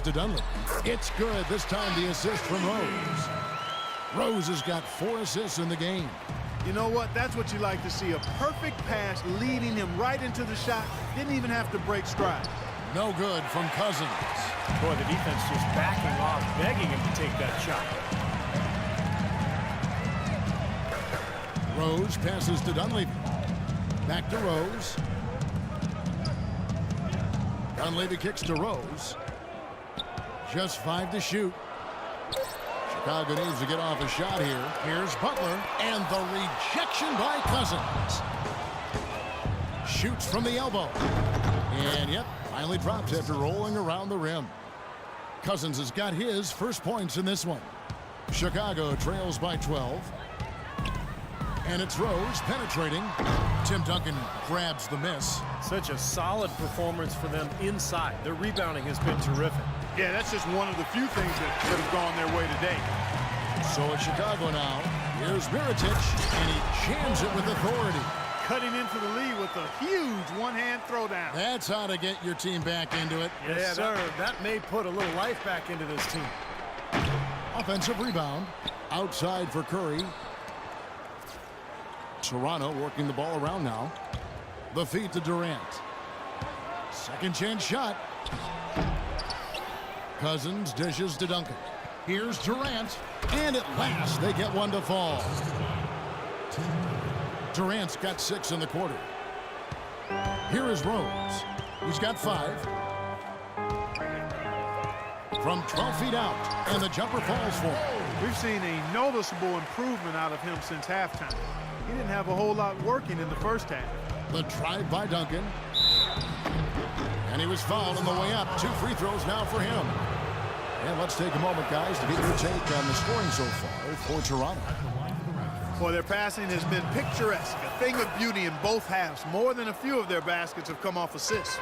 to Dunley. It's good. This time the assist from Rose. Rose has got 4 assists in the game. You know what? That's what you like to see. A perfect pass leading him right into the shot. Didn't even have to break stride. No good from Cousins. Boy, the defense just backing off, begging him to take that shot. Rose passes to Dunleavy. Back to Rose. Dunleavy kicks to Rose. Just 5 to shoot. Chicago needs to get off a shot here. Here's Butler, and the rejection by Cousins. Shoots from the elbow. And, yep, finally drops after rolling around the rim. Cousins has got his first points in this one. Chicago trails by 12. And it's Rose penetrating. Tim Duncan grabs the miss. Such a solid performance for them inside. Their rebounding has been terrific. Yeah, that's just one of the few things that have gone their way today. So it's Chicago now. Here's Mirotic, and he jams it with authority. Cutting into the lead with a huge one-hand throwdown. That's how to get your team back into it. Yes, sir. That may put a little life back into this team. Offensive rebound. Outside for Curry. Toronto working the ball around now. The feed to Durant. Second chance shot. Cousins dishes to Duncan. Here's Durant. And at last they get one to fall. Durant's got 6 in the quarter. Here is Rose. He's got 5. From 12 feet out. And the jumper falls for him. We've seen a noticeable improvement out of him since halftime. He didn't have a whole lot working in the first half. The drive by Duncan. And he was fouled on the way up. 2 free throws now for him. And let's take a moment, guys, to get your take on the scoring so far for Toronto. Well, their passing has been picturesque, a thing of beauty in both halves. More than a few of their baskets have come off assists.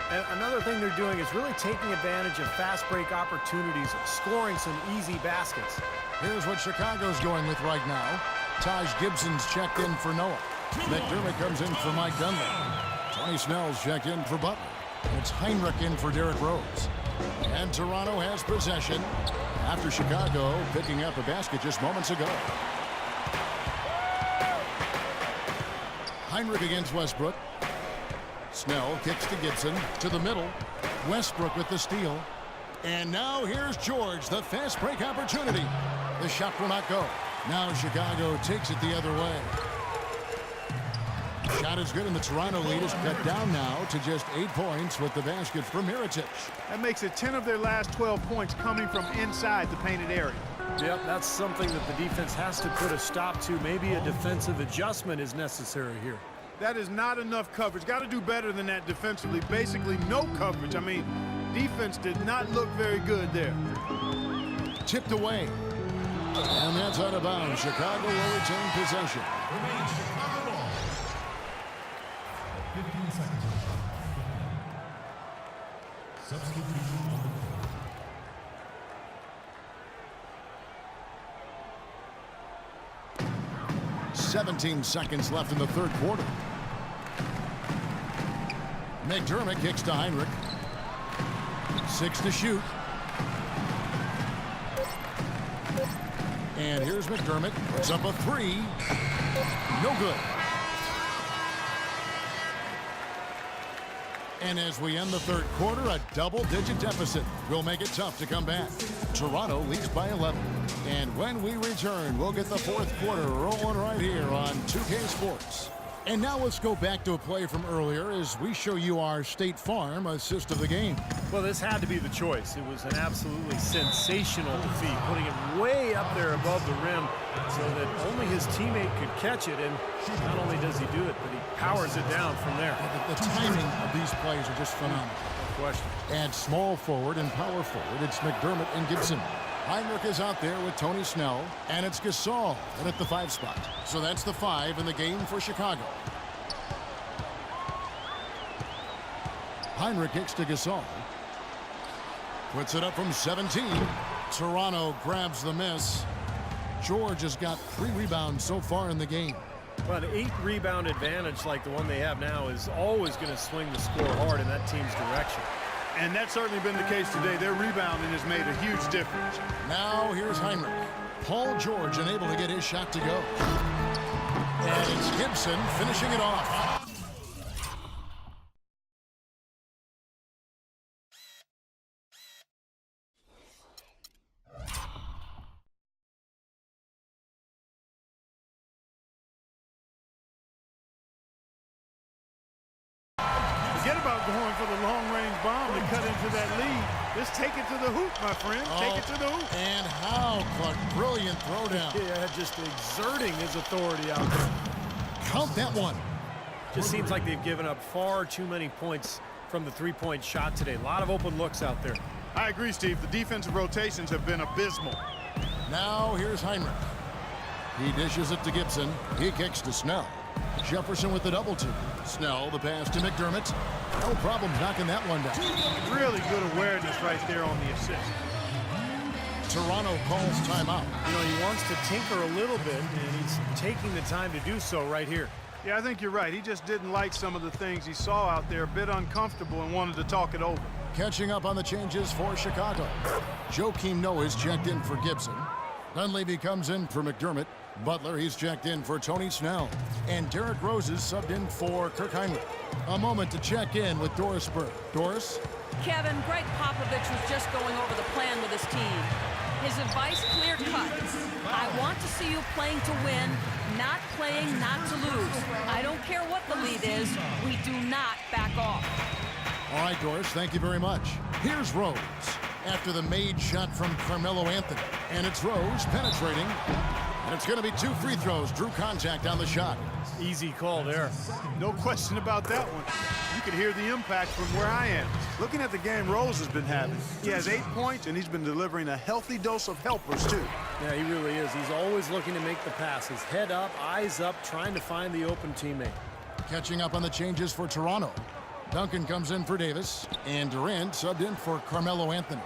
And another thing they're doing is really taking advantage of fast break opportunities, scoring some easy baskets. Here's what Chicago's going with right now. Taj Gibson's checked in for Noah. McDermott comes in for Mike Dunley. Tony Snell's checked in for Butler. And it's Heinrich in for Derrick Rose. And Toronto has possession after Chicago picking up a basket just moments ago. Heinrich against Westbrook. Snell kicks to Gibson to the middle. Westbrook with the steal. And now here's George, the fast break opportunity. The shot will not go. Now Chicago takes it the other way. Shot is good, and the Toronto lead is cut down now to just 8 points with the basket from Mirotic. That makes it 10 of their last 12 points coming from inside the painted area. Yep, that's something that the defense has to put a stop to. Maybe a defensive adjustment is necessary here. That is not enough coverage. Got to do better than that defensively. Basically no coverage. I mean, defense did not look very good there. Tipped away. And that's out of bounds. Chicago will retain possession. 15 seconds. Substitution on the court. 17 seconds left in the third quarter. McDermott kicks to Heinrich. 6 to shoot. And here's McDermott. Puts up a 3. No good. And as we end the third quarter, a double-digit deficit will make it tough to come back. Toronto leads by 11. And when we return, we'll get the fourth quarter rolling right here on 2K Sports. And now let's go back to a play from earlier as we show you our State Farm assist of the game. Well, this had to be the choice. It was an absolutely sensational defeat, putting it way up there above the rim so that only his teammate could catch it. And not only does he do it, but he powers it down from there. The timing of these plays are just phenomenal. No question. And small forward and power forward, it's McDermott and Gibson. Heinrich is out there with Tony Snell, and it's Gasol in at the 5 spot. So that's the 5 in the game for Chicago. Heinrich kicks to Gasol. Puts it up from 17. Toronto grabs the miss. George has got 3 rebounds so far in the game. Well, an 8-rebound advantage like the one they have now is always going to swing the score hard in that team's direction. And that's certainly been the case today. Their rebounding has made a huge difference. Now here's Heinrich. Paul George unable to get his shot to go. And it's Gibson finishing it off. Forget about going for the long-range bomb to cut into that lead. Just take it to the hoop, my friend. Take it to the hoop. And how Clark, brilliant throwdown. Yeah, just exerting his authority out there. Count that one. Just seems like they've given up far too many points from the three-point shot today. A lot of open looks out there. I agree, Steve. The defensive rotations have been abysmal. Now here's Heinrich. He dishes it to Gibson. He kicks to Snell. Jefferson with the double team. Snell, the pass to McDermott. No problem knocking that one down. Really good awareness right there on the assist. Toronto calls timeout. You know, he wants to tinker a little bit, and he's taking the time to do so right here. Yeah, I think you're right. He just didn't like some of the things he saw out there, a bit uncomfortable, and wanted to talk it over. Catching up on the changes for Chicago. Joakim Noah is checked in for Gibson. Dunleavy comes in for McDermott. Butler, he's checked in for Tony Snell. And Derrick Rose is subbed in for Kirk Heinrich. A moment to check in with Doris Burke. Doris? Kevin, Greg Popovich was just going over the plan with his team. His advice clear-cut. I want to see you playing to win, not playing not to lose. I don't care what the lead is. We do not back off. All right, Doris, thank you very much. Here's Rose after the made shot from Carmelo Anthony. And it's Rose penetrating. And it's going to be 2 free throws. Drew contact on the shot. Easy call there. No question about that one. You can hear the impact from where I am. Looking at the game Rose has been having, he has 8 points, and he's been delivering a healthy dose of helpers, too. Yeah, he really is. He's always looking to make the passes. Head up, eyes up, trying to find the open teammate. Catching up on the changes for Toronto. Duncan comes in for Davis, and Durant subbed in for Carmelo Anthony.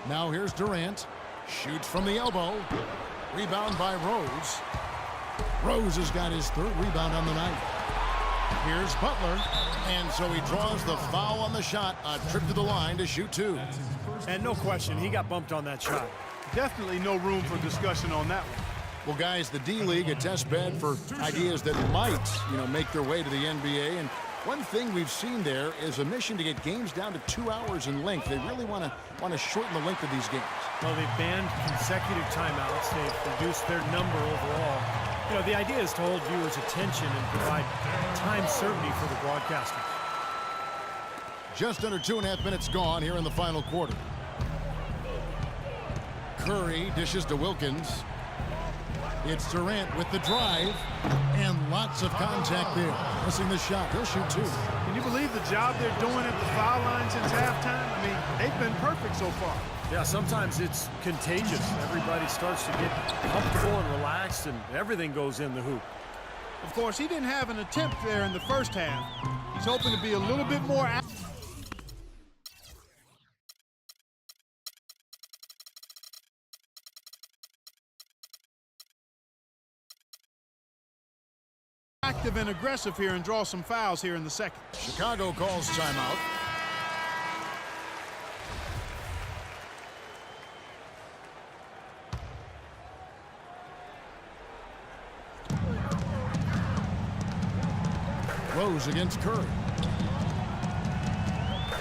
Now here's Durant. Shoots from the elbow. Rebound by Rose. Rose has got his 3rd rebound on the night. Here's Butler. And so he draws the foul on the shot. A trip to the line to shoot 2. And no question, he got bumped on that shot. Definitely no room for discussion on that one. Well, guys, the D-League, a test bed for ideas that might, make their way to the NBA. And one thing we've seen there is a mission to get games down to 2 hours in length. They really want to shorten the length of these games. Well, they've banned consecutive timeouts. They've reduced their number overall. The idea is to hold viewers' attention and provide time certainty for the broadcasters. Just under 2.5 minutes gone here in the final quarter. Curry dishes to Wilkins. It's Durant with the drive, and lots of contact there. Missing the shot. He'll shoot 2. Can you believe the job they're doing at the foul line since halftime? I mean, they've been perfect so far. Yeah, sometimes it's contagious. Everybody starts to get comfortable and relaxed, and everything goes in the hoop. Of course, he didn't have an attempt there in the first half. He's hoping to be a little bit more active and aggressive here and draw some fouls here in the second. Chicago calls timeout. Rose against Curry.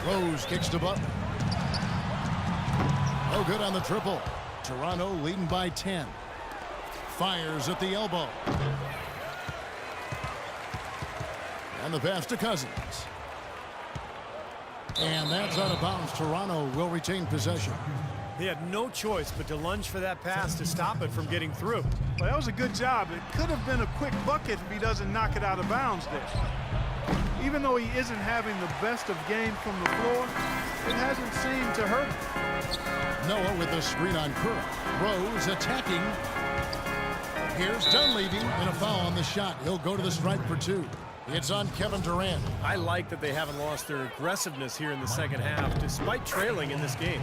Rose kicks to Butler. No good on the triple. Toronto leading by 10. Fires at the elbow. And the pass to Cousins. And that's out of bounds. Toronto will retain possession. He had no choice but to lunge for that pass to stop it from getting through. Well, that was a good job. It could have been a quick bucket if he doesn't knock it out of bounds there. Even though he isn't having the best of games from the floor, it hasn't seemed to hurt him. Noah with the screen on Curry. Rose attacking. Here's Dunleavy and a foul on the shot. He'll go to the stripe for 2. It's on Kevin Durant. I like that they haven't lost their aggressiveness here in the second half, despite trailing in this game.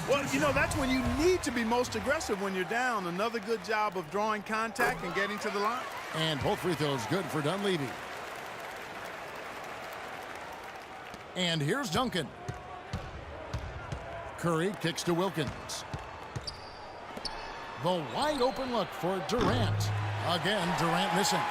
Well, that's when you need to be most aggressive when you're down. Another good job of drawing contact and getting to the line. And both free throws good for Dunleavy. And here's Duncan. Curry kicks to Wilkins. The wide open look for Durant. Again, Durant missing.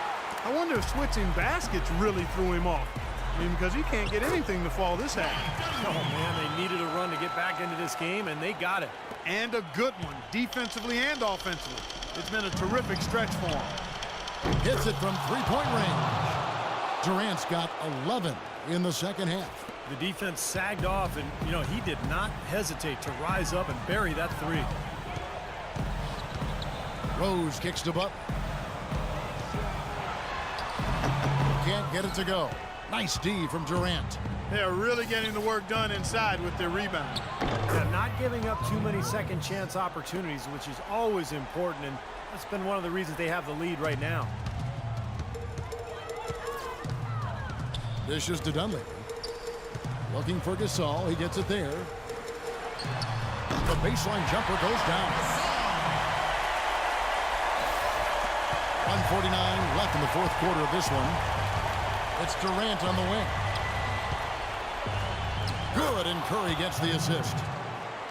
I wonder if switching baskets really threw him off. I mean, because he can't get anything to fall this half. Oh, man, they needed a run to get back into this game, and they got it. And a good one, defensively and offensively. It's been a terrific stretch for him. Hits it from three-point range. Durant's got 11 in the second half. The defense sagged off, and, you know, he did not hesitate to rise up and bury that three. Rose kicks to Butler. Can't get it to go. Nice D from Durant. They're really getting the work done inside with their rebound. Yeah, not giving up too many second chance opportunities, which is always important, and that's been one of the reasons they have the lead right now. Dishes to Dunleavy. Looking for Gasol. He gets it there. The baseline jumper goes down. 1:49 left in the fourth quarter of this one. It's Durant on the wing. Good, and Curry gets the assist.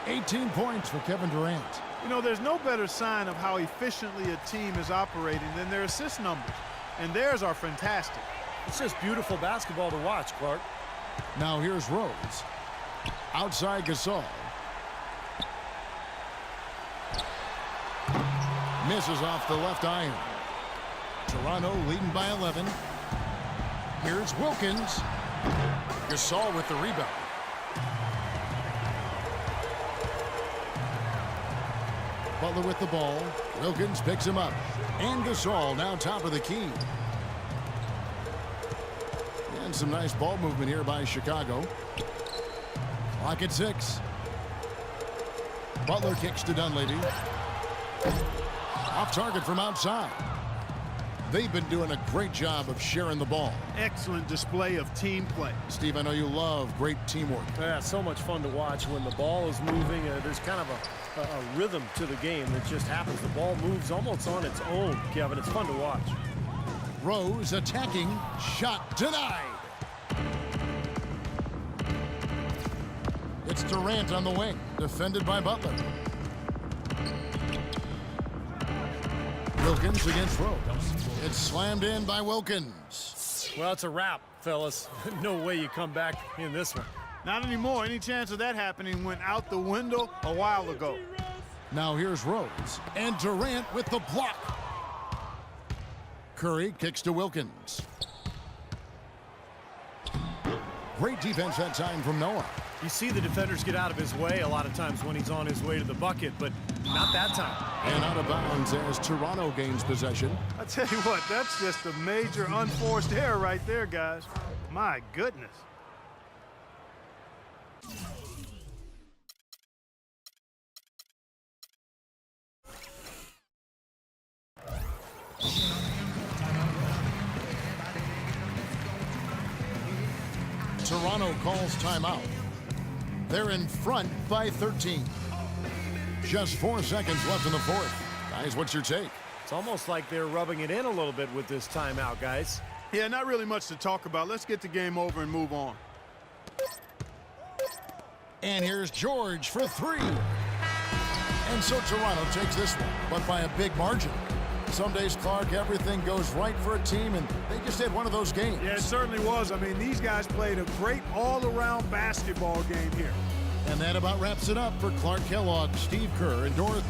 18 points for Kevin Durant. You know, there's no better sign of how efficiently a team is operating than their assist numbers. And theirs are fantastic. It's just beautiful basketball to watch, Clark. Now here's Rose. Outside Gasol. Misses off the left iron. Toronto leading by 11. Here's Wilkins. Gasol with the rebound. Butler with the ball. Wilkins picks him up. And Gasol now top of the key. And some nice ball movement here by Chicago. Clock at 6. Butler kicks to Dunleavy. Off target from outside. They've been doing a great job of sharing the ball. Excellent display of team play. Steve, I know you love great teamwork. Yeah, so much fun to watch when the ball is moving. There's kind of a rhythm to the game that just happens. The ball moves almost on its own, Kevin. It's fun to watch. Rose attacking. Shot denied. It's Durant on the wing. Defended by Butler. Wilkins against Rose. It's slammed in by Wilkins. Well, it's a wrap, fellas. No way you come back in this one. Not anymore. Any chance of that happening went out the window a while ago. Now here's Rose. And Durant with the block. Curry kicks to Wilkins. Great defense that time from Noah. You see the defenders get out of his way a lot of times when he's on his way to the bucket, but not that time. And out of bounds as Toronto gains possession. I tell you what, that's just a major unforced error right there, guys. My goodness. Toronto calls timeout. They're in front by 13. Just 4 seconds left in the fourth. Guys, what's your take? It's almost like they're rubbing it in a little bit with this timeout, guys. Yeah, not really much to talk about. Let's get the game over and move on. And here's George for 3. And so Toronto takes this one, but by a big margin. Some days, Clark, everything goes right for a team, and they just had one of those games. Yeah, it certainly was. I mean, these guys played a great all-around basketball game here. And that about wraps it up for Clark Kellogg, Steve Kerr, and Dorothy.